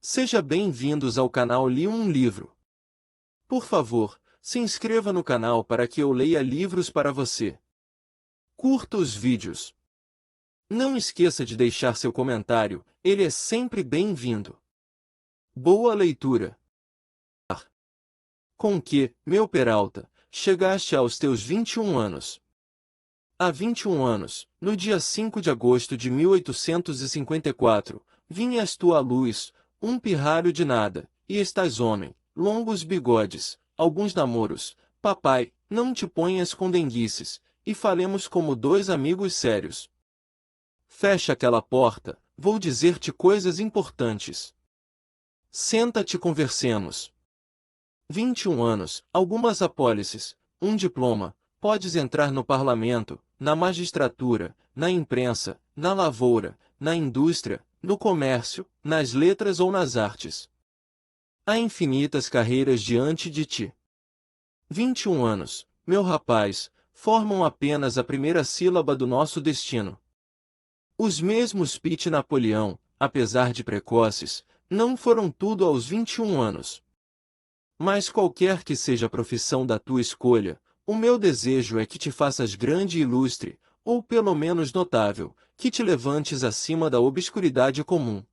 Seja bem-vindos ao canal Li um Livro. Por favor, se inscreva no canal para que eu leia livros para você. Curta os vídeos. Não esqueça de deixar seu comentário, ele é sempre bem-vindo. Boa leitura. Com que, meu Peralta, chegaste aos teus 21 anos. Há 21 anos, no dia 5 de agosto de 1854, vinhas tu à luz, um pirralho de nada, e estás homem, longos bigodes, alguns namoros, papai, não te ponhas com denguices, e falemos como dois amigos sérios. Fecha aquela porta, vou dizer-te coisas importantes. Senta-te e conversemos. 21 anos, algumas apólices, um diploma, podes entrar no parlamento, na magistratura, na imprensa, na lavoura, na indústria, no comércio, nas letras ou nas artes. Há infinitas carreiras diante de ti. 21 anos, meu rapaz, formam apenas a primeira sílaba do nosso destino. Os mesmos Pitt e Napoleão, apesar de precoces, não foram tudo aos 21 anos. Mas qualquer que seja a profissão da tua escolha, o meu desejo é que te faças grande e ilustre, ou pelo menos notável, que te levantes acima da obscuridade comum.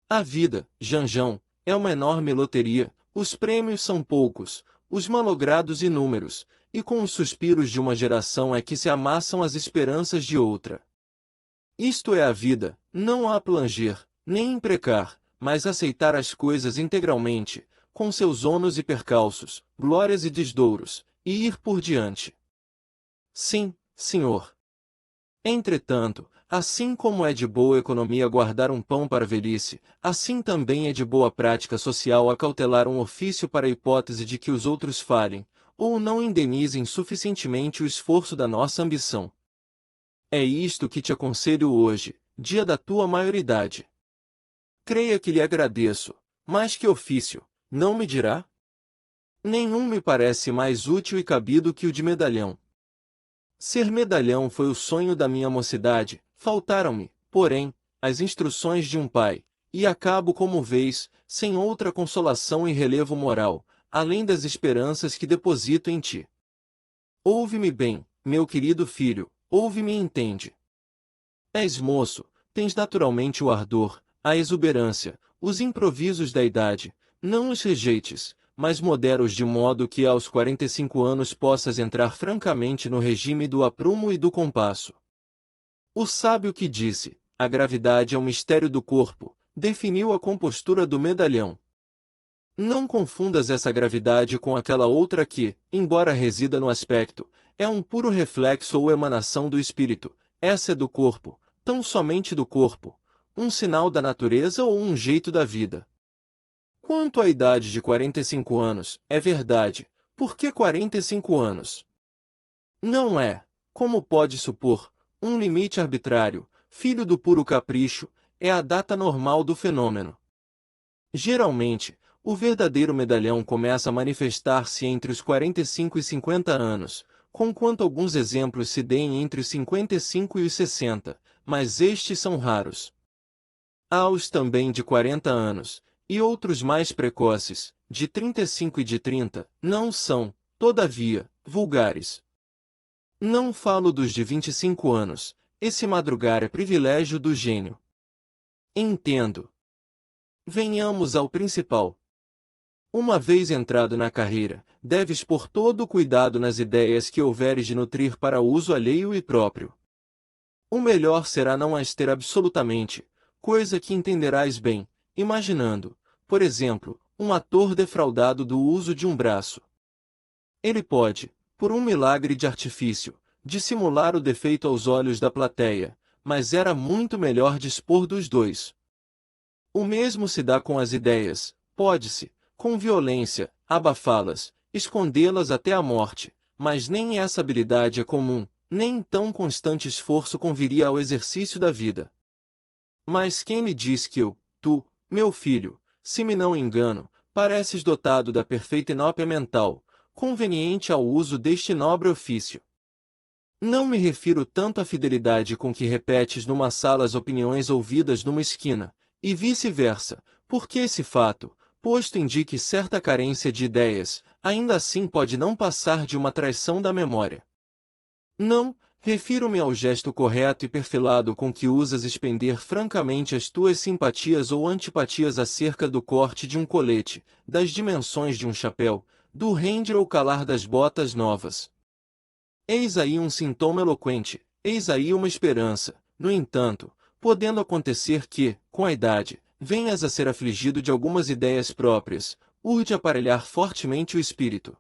A vida, Janjão, é uma enorme loteria, os prêmios são poucos, os malogrados inúmeros, e com os suspiros de uma geração é que se amassam as esperanças de outra. Isto é a vida, não há planger, nem imprecar, mas aceitar as coisas integralmente, com seus ônus e percalços, glórias e desdouros, e ir por diante. Sim, senhor. Entretanto, assim como é de boa economia guardar um pão para a velhice, assim também é de boa prática social acautelar um ofício para a hipótese de que os outros falhem, ou não indenizem suficientemente o esforço da nossa ambição. É isto que te aconselho hoje, dia da tua maioridade. Creia que lhe agradeço, mas que ofício, não me dirá? Nenhum me parece mais útil e cabido que o de medalhão. Ser medalhão foi o sonho da minha mocidade, faltaram-me, porém, as instruções de um pai, e acabo como vês, sem outra consolação e relevo moral, além das esperanças que deposito em ti. Ouve-me bem, meu querido filho, ouve-me e entende. És moço, tens naturalmente o ardor, a exuberância, os improvisos da idade, não os rejeites, mas modera-os de modo que aos 45 anos possas entrar francamente no regime do aprumo e do compasso. O sábio que disse, a gravidade é um mistério do corpo, definiu a compostura do medalhão. Não confundas essa gravidade com aquela outra que, embora resida no aspecto, é um puro reflexo ou emanação do espírito, essa é do corpo, tão somente do corpo, um sinal da natureza ou um jeito da vida. Quanto à idade de 45 anos, é verdade, por que 45 anos? Não é, como pode supor, um limite arbitrário, filho do puro capricho, é a data normal do fenômeno. Geralmente, o verdadeiro medalhão começa a manifestar-se entre os 45 e 50 anos, conquanto alguns exemplos se deem entre os 55 e os 60, mas estes são raros. Há os também de 40 anos, e outros mais precoces, de 35 e de 30, não são, todavia, vulgares. Não falo dos de 25 anos, esse madrugar é privilégio do gênio. Entendo. Venhamos ao principal. Uma vez entrado na carreira, deves pôr todo o cuidado nas ideias que houveres de nutrir para uso alheio e próprio. O melhor será não as ter absolutamente, coisa que entenderás bem, imaginando, por exemplo, um ator defraudado do uso de um braço. Ele pode, por um milagre de artifício, dissimular o defeito aos olhos da plateia, mas era muito melhor dispor dos dois. O mesmo se dá com as ideias, pode-se, com violência, abafá-las, escondê-las até a morte, mas nem essa habilidade é comum, nem tão constante esforço conviria ao exercício da vida. Mas quem lhe diz que tu, meu filho, se me não engano, pareces dotado da perfeita inópia mental, conveniente ao uso deste nobre ofício? Não me refiro tanto à fidelidade com que repetes numa sala as opiniões ouvidas numa esquina, e vice-versa, Porque esse fato, posto indique certa carência de ideias, ainda assim pode não passar de uma traição da memória. Não, refiro-me ao gesto correto e perfilado com que usas expender francamente as tuas simpatias ou antipatias acerca do corte de um colete, das dimensões de um chapéu, do render ou calar das botas novas. Eis aí um sintoma eloquente, eis aí uma esperança, no entanto, podendo acontecer que, com a idade, venhas a ser afligido de algumas ideias próprias, urge aparelhar fortemente o espírito.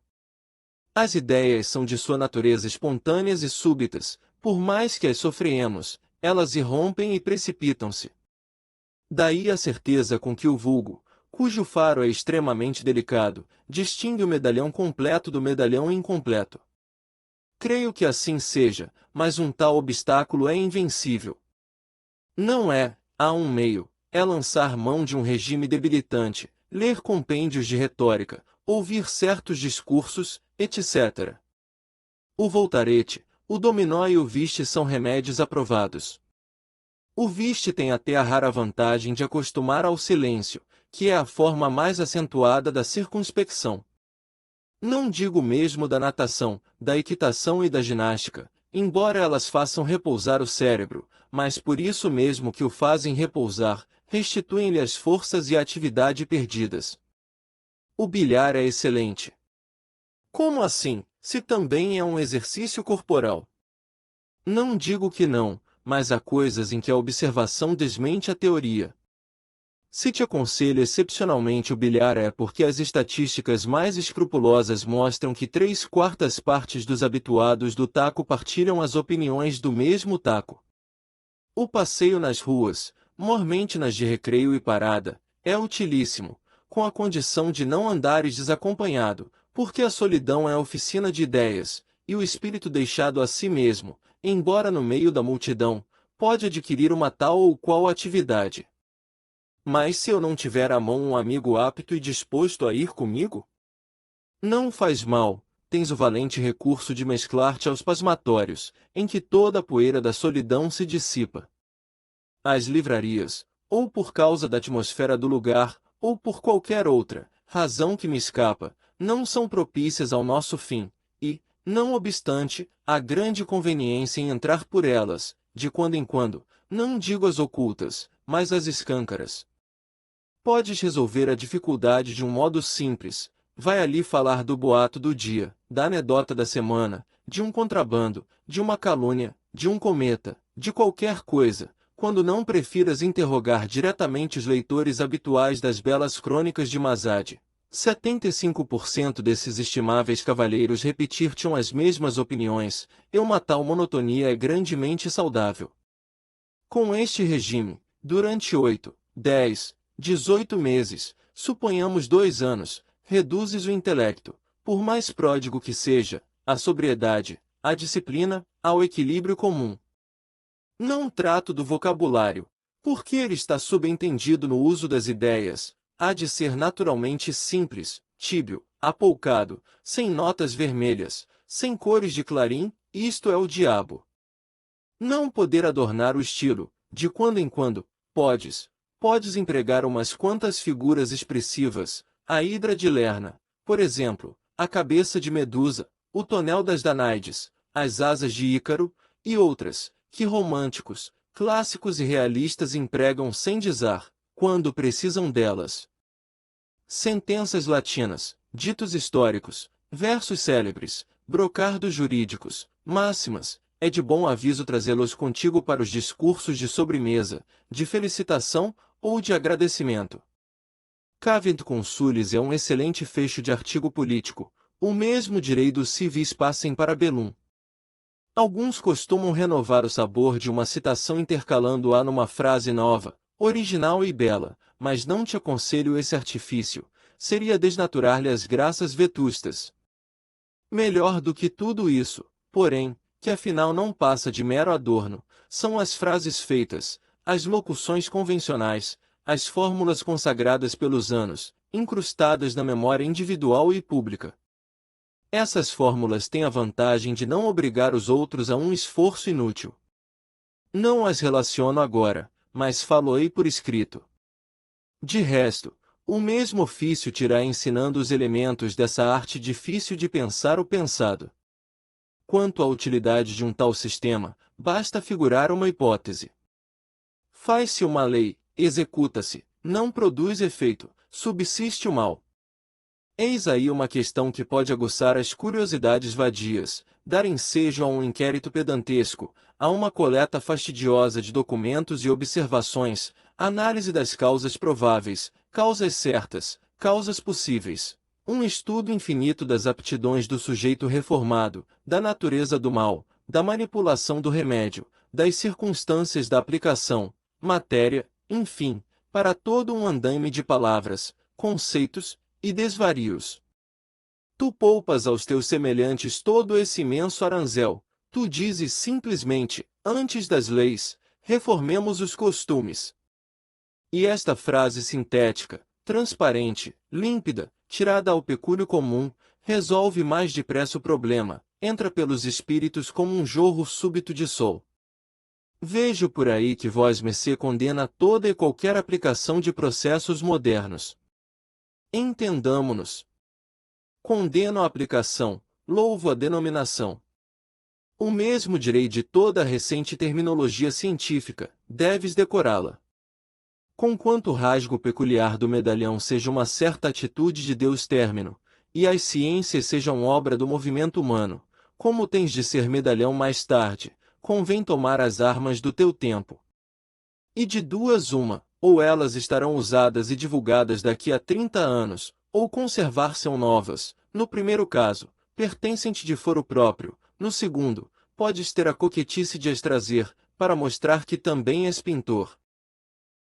As ideias são de sua natureza espontâneas e súbitas, por mais que as sofreemos, elas irrompem e precipitam-se. Daí a certeza com que o vulgo, cujo faro é extremamente delicado, distingue o medalhão completo do medalhão incompleto. Creio que assim seja, mas um tal obstáculo é invencível. Não é, há um meio, é lançar mão de um regime debilitante, ler compêndios de retórica, ouvir certos discursos, etc. O voltarete, o dominó e o viste são remédios aprovados. O viste tem até a rara vantagem de acostumar ao silêncio, que é a forma mais acentuada da circunspecção. Não digo mesmo da natação, da equitação e da ginástica, embora elas façam repousar o cérebro, mas por isso mesmo que o fazem repousar, restituem-lhe as forças e a atividade perdidas. O bilhar é excelente. Como assim, se também é um exercício corporal? Não digo que não, mas há coisas em que a observação desmente a teoria. Se te aconselho excepcionalmente o bilhar é porque as estatísticas mais escrupulosas mostram que 3/4 partes dos habituados do taco partilham as opiniões do mesmo taco. O passeio nas ruas, mormente nas de recreio e parada, é utilíssimo, com a condição de não andares desacompanhado, porque a solidão é a oficina de ideias, e o espírito deixado a si mesmo, embora no meio da multidão, pode adquirir uma tal ou qual atividade. Mas se eu não tiver à mão um amigo apto e disposto a ir comigo? Não faz mal, tens o valente recurso de mesclar-te aos pasmatórios, em que toda a poeira da solidão se dissipa. As livrarias, ou por causa da atmosfera do lugar, ou por qualquer outra razão que me escapa, não são propícias ao nosso fim, e, não obstante, há grande conveniência em entrar por elas, de quando em quando, não digo as ocultas, mas as escâncaras. Podes resolver a dificuldade de um modo simples. Vai ali falar do boato do dia, da anedota da semana, de um contrabando, de uma calúnia, de um cometa, de qualquer coisa, quando não prefiras interrogar diretamente os leitores habituais das belas crônicas de Mazade. 75% desses estimáveis cavalheiros repetir-te-ão as mesmas opiniões, e uma tal monotonia é grandemente saudável. Com este regime, durante 8, 10, 18 meses, suponhamos 2 anos, reduzes o intelecto, por mais pródigo que seja, à sobriedade, à disciplina, ao equilíbrio comum. Não trato do vocabulário, porque ele está subentendido no uso das ideias, há de ser naturalmente simples, tíbio, apoucado, sem notas vermelhas, sem cores de clarim, isto é o diabo. Não poder adornar o estilo, de quando em quando, podes empregar umas quantas figuras expressivas, a hidra de Lerna, por exemplo, a cabeça de Medusa, o tonel das Danaides, as asas de Ícaro, e outras, que românticos, clássicos e realistas empregam sem desar, quando precisam delas. Sentenças latinas, ditos históricos, versos célebres, brocardos jurídicos, máximas, é de bom aviso trazê-los contigo para os discursos de sobremesa, de felicitação ou de agradecimento. Cavit Consulis é um excelente fecho de artigo político, o mesmo direi dos civis passem para Bellum. Alguns costumam renovar o sabor de uma citação intercalando-a numa frase nova, original e bela, mas não te aconselho esse artifício, seria desnaturar-lhe as graças vetustas. Melhor do que tudo isso, porém, que afinal não passa de mero adorno, são as frases feitas, as locuções convencionais, as fórmulas consagradas pelos anos, incrustadas na memória individual e pública. Essas fórmulas têm a vantagem de não obrigar os outros a um esforço inútil. Não as relaciono agora, mas falo-ei por escrito. De resto, o mesmo ofício te irá ensinando os elementos dessa arte difícil de pensar o pensado. Quanto à utilidade de um tal sistema, basta figurar uma hipótese. Faz-se uma lei, executa-se, não produz efeito, subsiste o mal. Eis aí uma questão que pode aguçar as curiosidades vadias, dar ensejo a um inquérito pedantesco, a uma coleta fastidiosa de documentos e observações, análise das causas prováveis, causas certas, causas possíveis. Um estudo infinito das aptidões do sujeito reformado, da natureza do mal, da manipulação do remédio, das circunstâncias da aplicação, matéria, enfim, para todo um andaime de palavras, conceitos e desvarios. Tu poupas aos teus semelhantes todo esse imenso aranzel, tu dizes simplesmente, antes das leis, reformemos os costumes. E esta frase sintética, transparente, límpida, tirada ao pecúlio comum, resolve mais depressa o problema, entra pelos espíritos como um jorro súbito de sol. Vejo por aí que vós-me condena toda e qualquer aplicação de processos modernos. Entendamo-nos. Condeno a aplicação, louvo a denominação. O mesmo direi de toda a recente terminologia científica, deves decorá-la. Conquanto o rasgo peculiar do medalhão seja uma certa atitude de Deus término, e as ciências sejam obra do movimento humano, como tens de ser medalhão mais tarde, convém tomar as armas do teu tempo. E de duas uma, ou elas estarão usadas e divulgadas daqui a 30 anos, ou conservar-se-ão novas. No primeiro caso, pertencem-te de foro próprio, no segundo, podes ter a coquetice de as trazer, para mostrar que também és pintor.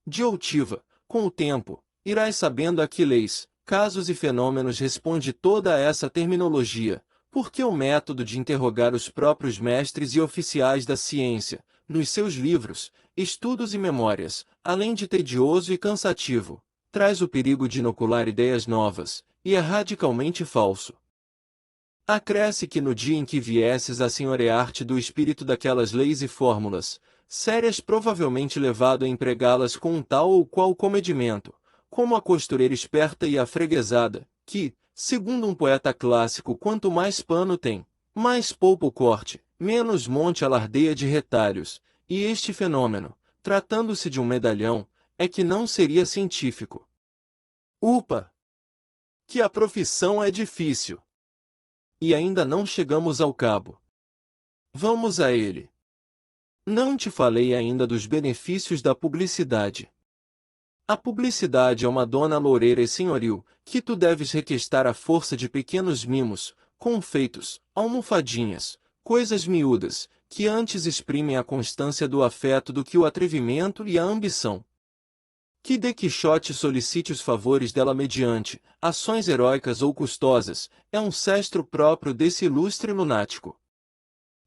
De outiva, com o tempo, irás sabendo a que leis, casos e fenômenos responde toda essa terminologia, porque o método de interrogar os próprios mestres e oficiais da ciência, nos seus livros, estudos e memórias, além de tedioso e cansativo, traz o perigo de inocular ideias novas, e é radicalmente falso. Acresce que no dia em que viesses a senhorear-te do espírito daquelas leis e fórmulas, sérias provavelmente levado a empregá-las com um tal ou qual comedimento, como a costureira esperta e a freguesada, que, segundo um poeta clássico, quanto mais pano tem, mais poupa o corte, menos monte alardeia de retalhos, e este fenômeno, tratando-se de um medalhão, é que não seria científico. Upa! Que a profissão é difícil. E ainda não chegamos ao cabo. Vamos a ele. Não te falei ainda dos benefícios da publicidade. A publicidade é uma dona loureira e senhoril, que tu deves requestar à força de pequenos mimos, confeitos, almofadinhas, coisas miúdas, que antes exprimem a constância do afeto do que o atrevimento e a ambição. Que de Quixote solicite os favores dela mediante ações heróicas ou custosas, é um sestro próprio desse ilustre lunático.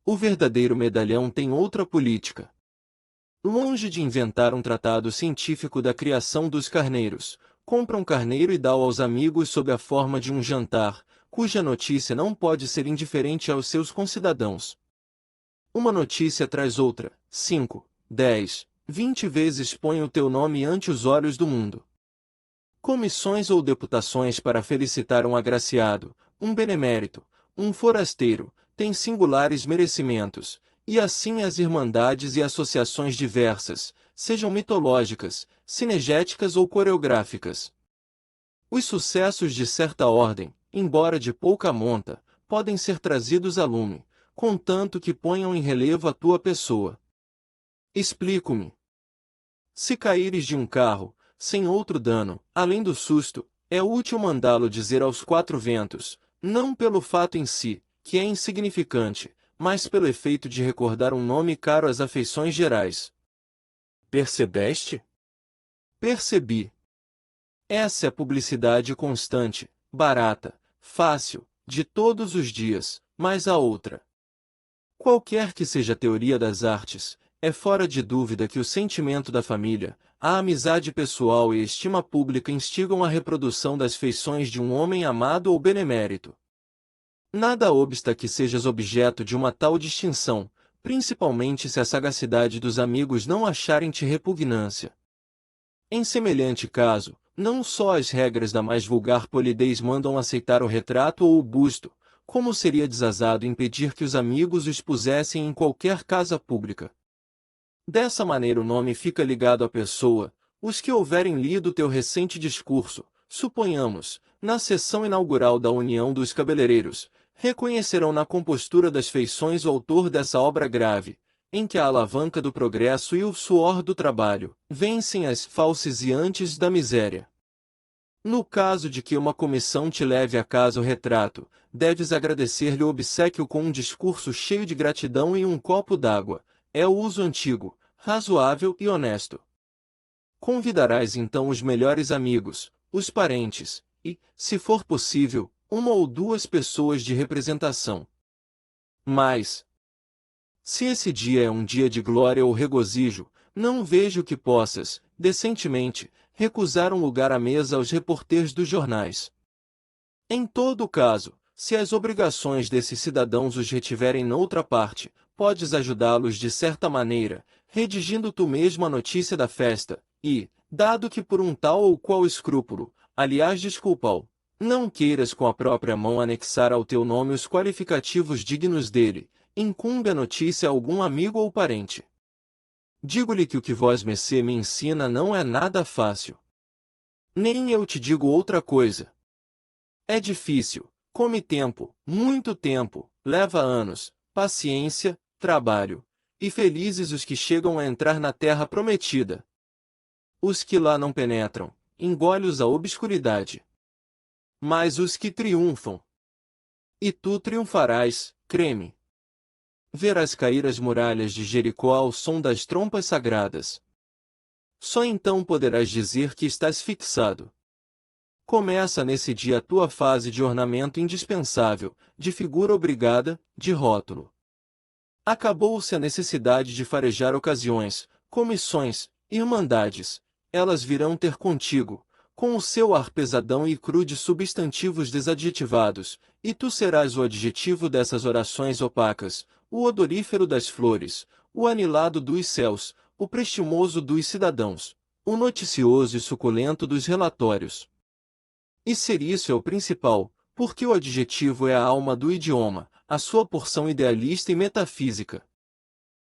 O verdadeiro medalhão tem outra política. Longe de inventar um tratado científico da criação dos carneiros, compra um carneiro e dá-o aos amigos sob a forma de um jantar, cuja notícia não pode ser indiferente aos seus concidadãos. Uma notícia traz outra, 5, 10, 20 vezes põe o teu nome ante os olhos do mundo. Comissões ou deputações para felicitar um agraciado, um benemérito, um forasteiro, têm singulares merecimentos, e assim as irmandades e associações diversas, sejam mitológicas, cinegéticas ou coreográficas. Os sucessos de certa ordem, embora de pouca monta, podem ser trazidos a lume, contanto que ponham em relevo a tua pessoa. Explico-me. Se caíres de um carro, sem outro dano, além do susto, é útil mandá-lo dizer aos quatro ventos, não pelo fato em si, que é insignificante, mas pelo efeito de recordar um nome caro às afeições gerais. Percebeste? Percebi. Essa é a publicidade constante, barata, fácil, de todos os dias, mas a outra. Qualquer que seja a teoria das artes, é fora de dúvida que o sentimento da família, a amizade pessoal e a estima pública instigam a reprodução das feições de um homem amado ou benemérito. Nada obsta que sejas objeto de uma tal distinção, principalmente se a sagacidade dos amigos não acharem-te repugnância. Em semelhante caso, não só as regras da mais vulgar polidez mandam aceitar o retrato ou o busto, como seria desazado impedir que os amigos o expusessem em qualquer casa pública. Dessa maneira o nome fica ligado à pessoa. Os que houverem lido teu recente discurso, suponhamos, na sessão inaugural da União dos Cabeleireiros, reconhecerão na compostura das feições o autor dessa obra grave, em que a alavanca do progresso e o suor do trabalho vencem as falsidades da miséria. No caso de que uma comissão te leve a casa o retrato, deves agradecer-lhe o obséquio com um discurso cheio de gratidão e um copo d'água. É o uso antigo, razoável e honesto. Convidarás então os melhores amigos, os parentes, e, se for possível, uma ou duas pessoas de representação. Mas, se esse dia é um dia de glória ou regozijo, não vejo que possas, decentemente, recusar um lugar à mesa aos repórteres dos jornais. Em todo caso, se as obrigações desses cidadãos os retiverem noutra parte, podes ajudá-los de certa maneira, redigindo tu mesmo a notícia da festa, e, dado que por um tal ou qual escrúpulo, aliás desculpa-o, não queiras com a própria mão anexar ao teu nome os qualificativos dignos dele, incumbe a notícia a algum amigo ou parente. Digo-lhe que o que vosmecê me ensina não é nada fácil. Nem eu te digo outra coisa. É difícil, come tempo, muito tempo, leva anos, paciência, trabalho, e felizes os que chegam a entrar na terra prometida. Os que lá não penetram, engole-os a obscuridade. Mas os que triunfam. E tu triunfarás, creme. Verás cair as muralhas de Jericó ao som das trompas sagradas. Só então poderás dizer que estás fixado. Começa nesse dia a tua fase de ornamento indispensável, de figura obrigada, de rótulo. Acabou-se a necessidade de farejar ocasiões, comissões, irmandades. Elas virão ter contigo, com o seu ar pesadão e cru de substantivos desadjetivados, e tu serás o adjetivo dessas orações opacas, o odorífero das flores, o anilado dos céus, o prestimoso dos cidadãos, o noticioso e suculento dos relatórios. E ser isso é o principal, porque o adjetivo é a alma do idioma, a sua porção idealista e metafísica.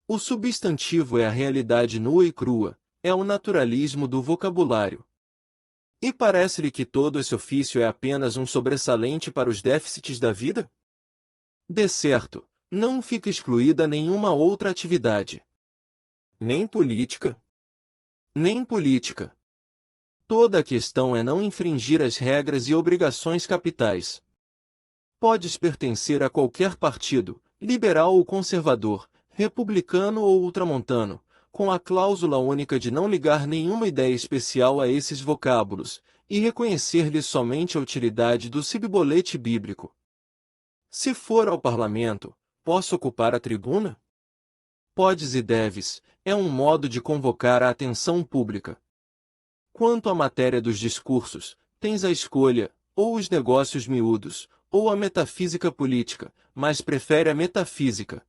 O substantivo é a realidade nua e crua, é o naturalismo do vocabulário. E parece-lhe que todo esse ofício é apenas um sobressalente para os déficits da vida? De certo, não fica excluída nenhuma outra atividade. Nem política. Nem política. Toda a questão é não infringir as regras e obrigações capitais. Podes pertencer a qualquer partido, liberal ou conservador, republicano ou ultramontano, com a cláusula única de não ligar nenhuma ideia especial a esses vocábulos, e reconhecer-lhes somente a utilidade do cibolete bíblico. Se for ao parlamento, posso ocupar a tribuna? Podes e deves, é um modo de convocar a atenção pública. Quanto à matéria dos discursos, tens a escolha, ou os negócios miúdos, ou a metafísica política, mas prefere a metafísica.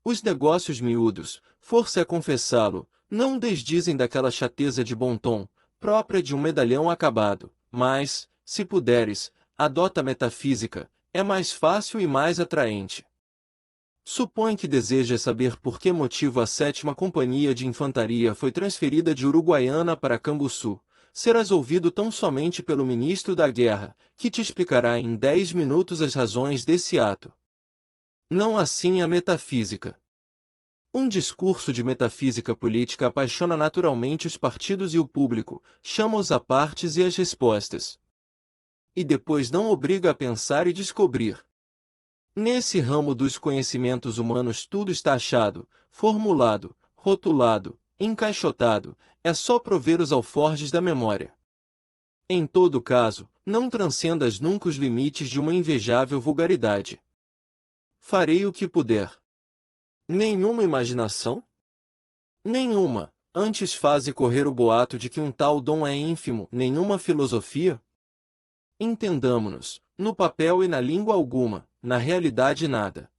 Os negócios miúdos, força é confessá-lo, não desdizem daquela chateza de bom tom, própria de um medalhão acabado, mas, se puderes, adota a metafísica, é mais fácil e mais atraente. Supõe que desejas saber por que motivo a 7ª Companhia de Infantaria foi transferida de Uruguaiana para Cambuçu. Serás ouvido tão somente pelo ministro da Guerra, que te explicará em 10 minutos as razões desse ato. Não assim a metafísica. Um discurso de metafísica política apaixona naturalmente os partidos e o público, chama-os a partes e as respostas. E depois não obriga a pensar e descobrir. Nesse ramo dos conhecimentos humanos tudo está achado, formulado, rotulado, encaixotado, é só prover os alforjes da memória. Em todo caso, não transcendas nunca os limites de uma invejável vulgaridade. Farei o que puder. Nenhuma imaginação? Nenhuma, antes faze correr o boato de que um tal dom é ínfimo. Nenhuma filosofia? Entendamo-nos, no papel e na língua alguma, na realidade nada.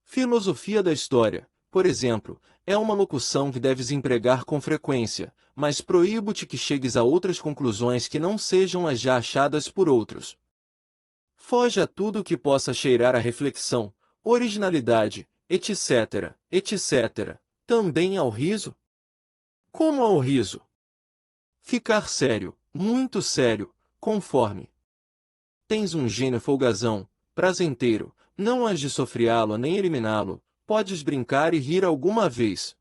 Filosofia da história, por exemplo, é uma locução que deves empregar com frequência, mas proíbo-te que chegues a outras conclusões que não sejam as já achadas por outros. Foge a tudo que possa cheirar a reflexão, originalidade, etc., etc., também ao riso. Como ao riso? Ficar sério, muito sério, conforme. Tens um gênio folgazão, prazenteiro, não has de sofreá-lo nem eliminá-lo, podes brincar e rir alguma vez.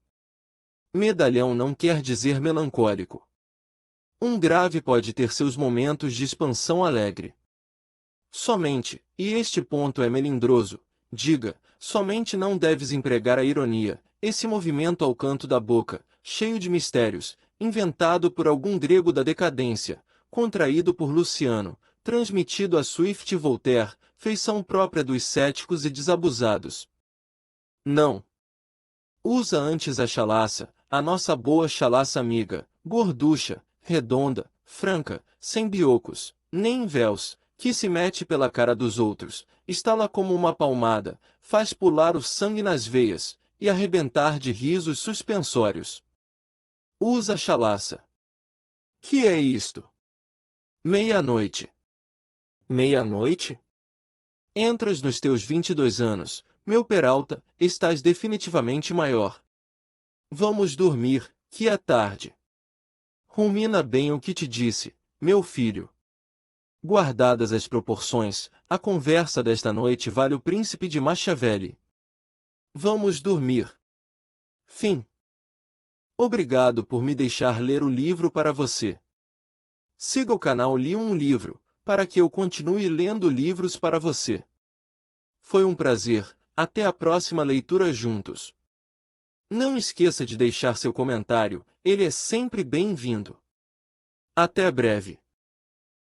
Medalhão não quer dizer melancólico. Um grave pode ter seus momentos de expansão alegre. Somente, e este ponto é melindroso, diga, somente não deves empregar a ironia, esse movimento ao canto da boca, cheio de mistérios, inventado por algum grego da decadência, contraído por Luciano, transmitido a Swift e Voltaire, feição própria dos céticos e desabusados. Não. Usa antes a chalaça, a nossa boa chalaça amiga, gorducha, redonda, franca, sem biocos, nem véus, que se mete pela cara dos outros, estala como uma palmada, faz pular o sangue nas veias, e arrebentar de risos suspensórios. Usa a chalaça. Que é isto? Meia-noite. Meia-noite? Entras nos teus 22 anos, meu Peralta, estás definitivamente maior. Vamos dormir, que é tarde. Rumina bem o que te disse, meu filho. Guardadas as proporções, a conversa desta noite vale o príncipe de Machiavelli. Vamos dormir. Fim. Obrigado por me deixar ler o livro para você. Siga o canal Li um Livro, para que eu continue lendo livros para você. Foi um prazer, até a próxima leitura juntos. Não esqueça de deixar seu comentário, ele é sempre bem-vindo. Até breve.